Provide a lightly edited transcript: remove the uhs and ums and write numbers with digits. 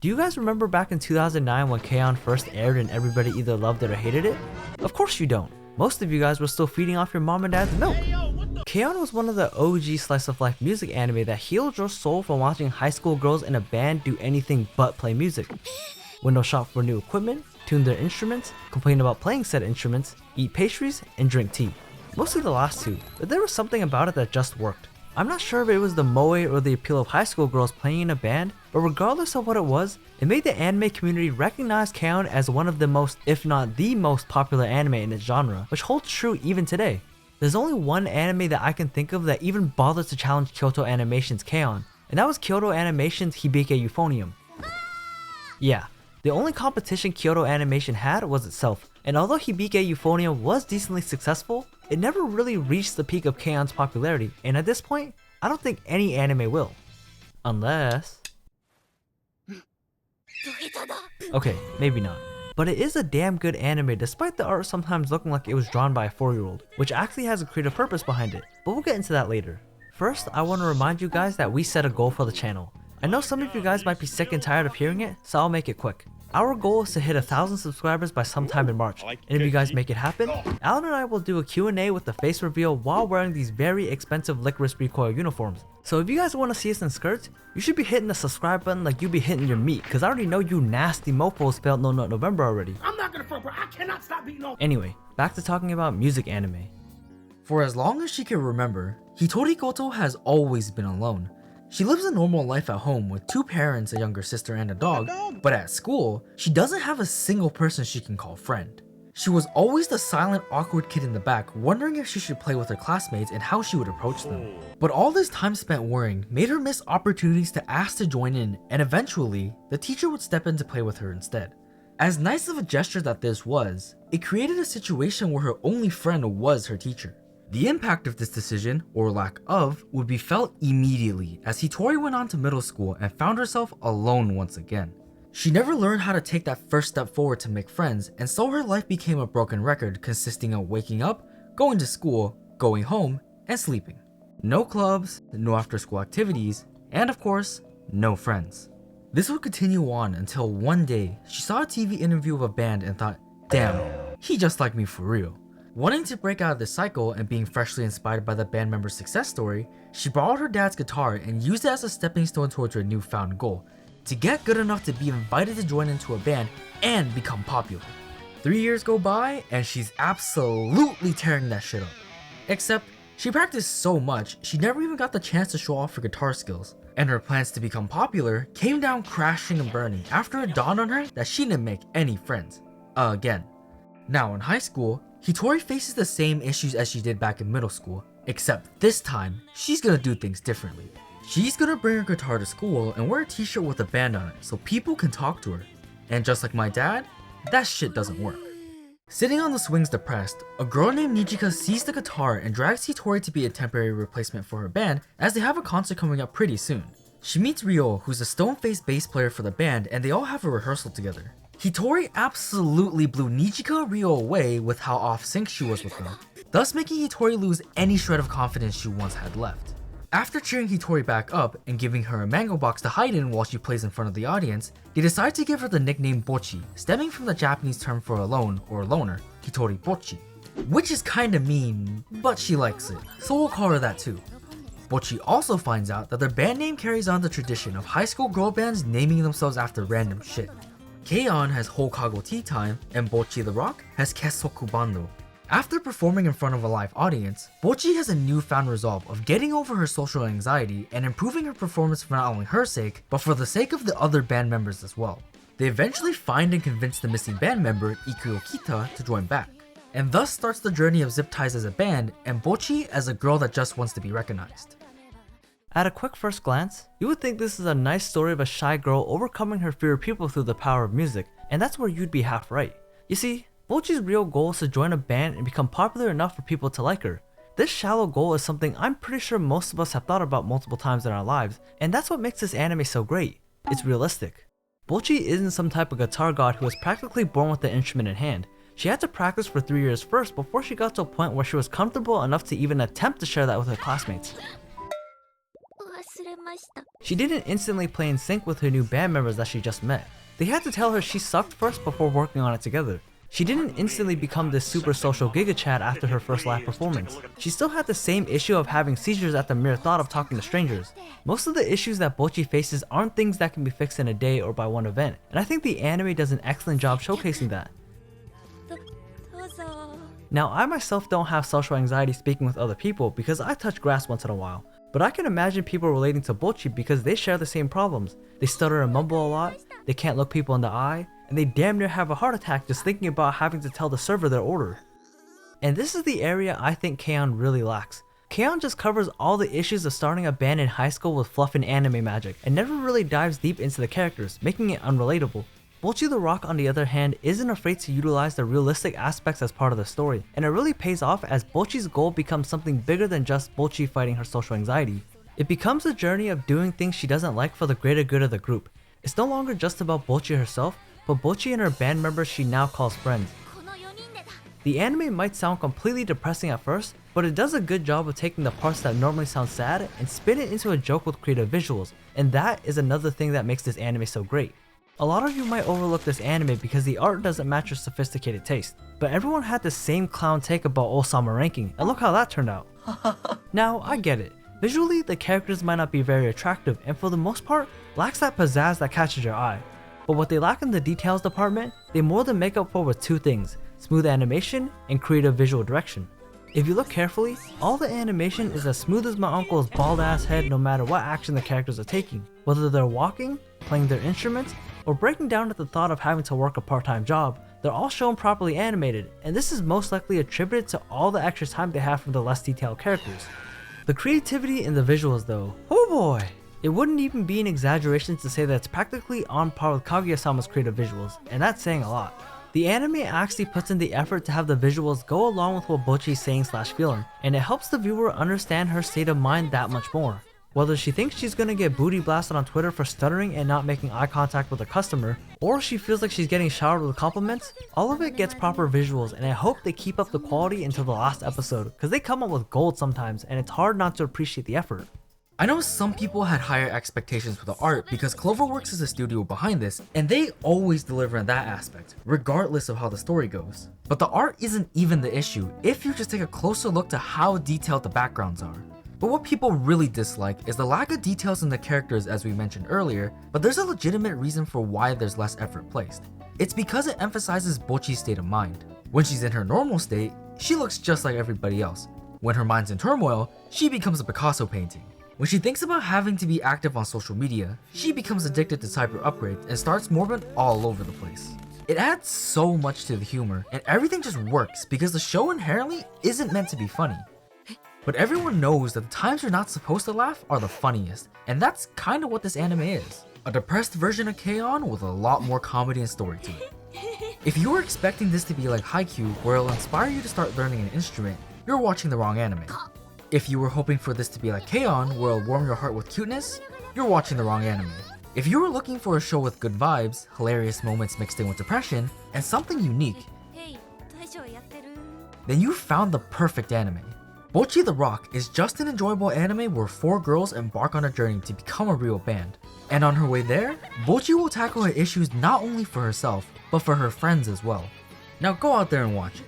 Do you guys remember back in 2009 when K-On! First aired and everybody either loved it or hated it? Of course you don't. Most of you guys were still feeding off your mom and dad's milk. K-On! Was one of the OG slice of life music anime that healed your soul from watching high school girls in a band do anything but play music. Window shop for new equipment, tune their instruments, complain about playing said instruments, eat pastries, and drink tea. Mostly the last two, but there was something about it that just worked. I'm not sure if it was the moe or the appeal of high school girls playing in a band, but regardless of what it was, it made the anime community recognize K-On! As one of the most, if not the most popular anime in its genre, which holds true even today. There's only one anime that I can think of that even bothered to challenge Kyoto Animation's K-On!, and that was Kyoto Animation's Hibike Euphonium. Yeah, the only competition Kyoto Animation had was itself, and although Hibike Euphonium was decently successful, it never really reached the peak of K-On!'s popularity, and at this point, I don't think any anime will. Unless... Okay, maybe not. But it is a damn good anime despite the art sometimes looking like it was drawn by a 4-year-old, which actually has a creative purpose behind it, but we'll get into that later. First, I want to remind you guys that we set a goal for the channel. I know some of you guys might be sick and tired of hearing it, so I'll make it quick. Our goal is to hit 1,000 subscribers by sometime in March, and if you guys make it happen, Alan and I will do a Q&A with the face reveal while wearing these very expensive Licorice Recoil uniforms. So if you guys want to see us in skirts, you should be hitting the subscribe button like you be hitting your meat, cause I already know you nasty mofos failed No Nut November already. I'm not gonna front, bro. I cannot stop beating on. Anyway, back to talking about music anime. For as long as she can remember, Hitori Koto has always been alone. She lives a normal life at home with 2 parents, a younger sister, and a dog, but at school, she doesn't have a single person she can call friend. She was always the silent, awkward kid in the back, wondering if she should play with her classmates and how she would approach them. But all this time spent worrying made her miss opportunities to ask to join in, and eventually, the teacher would step in to play with her instead. As nice of a gesture that this was, it created a situation where her only friend was her teacher. The impact of this decision, or lack of, would be felt immediately as Hitori went on to middle school and found herself alone once again. She never learned how to take that first step forward to make friends, and so her life became a broken record consisting of waking up, going to school, going home, and sleeping. No clubs, no after school activities, and of course, no friends. This would continue on until one day, she saw a TV interview of a band and thought, damn, he just like me for real. Wanting to break out of this cycle and being freshly inspired by the band member's success story, she borrowed her dad's guitar and used it as a stepping stone towards her newfound goal, to get good enough to be invited to join into a band and become popular. 3 years go by and she's absolutely tearing that shit up. Except, she practiced so much, she never even got the chance to show off her guitar skills, and her plans to become popular came down crashing and burning after it dawned on her that she didn't make any friends. Again. Now in high school, Hitori faces the same issues as she did back in middle school, except this time, she's gonna do things differently. She's gonna bring her guitar to school and wear a t-shirt with a band on it so people can talk to her. And just like my dad, that shit doesn't work. Sitting on the swings depressed, a girl named Nijika sees the guitar and drags Hitori to be a temporary replacement for her band as they have a concert coming up pretty soon. She meets Ryo, who's a stone-faced bass player for the band, and they all have a rehearsal together. Hitori absolutely blew Nijika and Ryo away with how off sync she was with them, thus making Hitori lose any shred of confidence she once had left. After cheering Hitori back up and giving her a mango box to hide in while she plays in front of the audience, they decide to give her the nickname Bocchi, stemming from the Japanese term for alone or loner, Hitori Bocchi. Which is kinda mean, but she likes it, so we'll call her that too. Bocchi also finds out that their band name carries on the tradition of high school girl bands naming themselves after random shit. K-On! Has Hokago Tea Time, and Bocchi The Rock has Kessoku Bando. After performing in front of a live audience, Bocchi has a newfound resolve of getting over her social anxiety and improving her performance for not only her sake, but for the sake of the other band members as well. They eventually find and convince the missing band member, Ikuyo Kita, to join back. And thus starts the journey of Zip Ties as a band, and Bocchi as a girl that just wants to be recognized. At a quick first glance, you would think this is a nice story of a shy girl overcoming her fear of people through the power of music, and that's where you'd be half right. You see, Bocchi's real goal is to join a band and become popular enough for people to like her. This shallow goal is something I'm pretty sure most of us have thought about multiple times in our lives, and that's what makes this anime so great. It's realistic. Bocchi isn't some type of guitar god who was practically born with the instrument in hand. She had to practice for 3 years first before she got to a point where she was comfortable enough to even attempt to share that with her classmates. She didn't instantly play in sync with her new band members that she just met. They had to tell her she sucked first before working on it together. She didn't instantly become this super social Giga Chad after her first live performance. She still had the same issue of having seizures at the mere thought of talking to strangers. Most of the issues that Bocchi faces aren't things that can be fixed in a day or by one event, and I think the anime does an excellent job showcasing that. Now, I myself don't have social anxiety speaking with other people because I touch grass once in a while, but I can imagine people relating to Bocchi because they share the same problems. They stutter and mumble a lot, they can't look people in the eye, and they damn near have a heart attack just thinking about having to tell the server their order. And this is the area I think Cheung really lacks. Cheung just covers all the issues of starting a band in high school with fluff and anime magic, and never really dives deep into the characters, making it unrelatable. Bocchi The Rock, on the other hand, isn't afraid to utilize the realistic aspects as part of the story, and it really pays off as Bocchi's goal becomes something bigger than just Bocchi fighting her social anxiety. It becomes a journey of doing things she doesn't like for the greater good of the group. It's no longer just about Bocchi herself, but Bocchi and her band members she now calls friends. The anime might sound completely depressing at first, but it does a good job of taking the parts that normally sound sad and spin it into a joke with creative visuals, and that is another thing that makes this anime so great. A lot of you might overlook this anime because the art doesn't match your sophisticated taste, but everyone had the same clown take about Osama ranking, and look how that turned out. Now, I get it. Visually, the characters might not be very attractive, and for the most part, lacks that pizzazz that catches your eye. But what they lack in the details department, they more than make up for with two things: smooth animation and creative visual direction. If you look carefully, all the animation is as smooth as my uncle's bald ass head no matter what action the characters are taking. Whether they're walking, playing their instruments, or breaking down at the thought of having to work a part-time job, they're all shown properly animated, and this is most likely attributed to all the extra time they have from the less detailed characters. The creativity in the visuals though, oh boy! It wouldn't even be an exaggeration to say that it's practically on par with Kaguya-sama's creative visuals, and that's saying a lot. The anime actually puts in the effort to have the visuals go along with what Bocchi's saying / feeling, and it helps the viewer understand her state of mind that much more. Whether she thinks she's gonna get booty blasted on Twitter for stuttering and not making eye contact with a customer, or she feels like she's getting showered with compliments, all of it gets proper visuals, and I hope they keep up the quality until the last episode, cause they come up with gold sometimes and it's hard not to appreciate the effort. I know some people had higher expectations for the art because Cloverworks is the studio behind this, and they always deliver in that aspect, regardless of how the story goes. But the art isn't even the issue if you just take a closer look to how detailed the backgrounds are. But what people really dislike is the lack of details in the characters, as we mentioned earlier, but there's a legitimate reason for why there's less effort placed. It's because it emphasizes Bocchi's state of mind. When she's in her normal state, she looks just like everybody else. When her mind's in turmoil, she becomes a Picasso painting. When she thinks about having to be active on social media, she becomes addicted to cyber upgrades and starts morbid all over the place. It adds so much to the humor, and everything just works because the show inherently isn't meant to be funny. But everyone knows that the times you're not supposed to laugh are the funniest, and that's kinda what this anime is. A depressed version of K-On! With a lot more comedy and story to it. If you were expecting this to be like Haikyuu, where it'll inspire you to start learning an instrument, you're watching the wrong anime. If you were hoping for this to be like K-On!, where it'll warm your heart with cuteness, you're watching the wrong anime. If you were looking for a show with good vibes, hilarious moments mixed in with depression, and something unique, then you found the perfect anime. Bocchi The Rock is just an enjoyable anime where 4 girls embark on a journey to become a real band. And on her way there, Bocchi will tackle her issues not only for herself, but for her friends as well. Now go out there and watch it.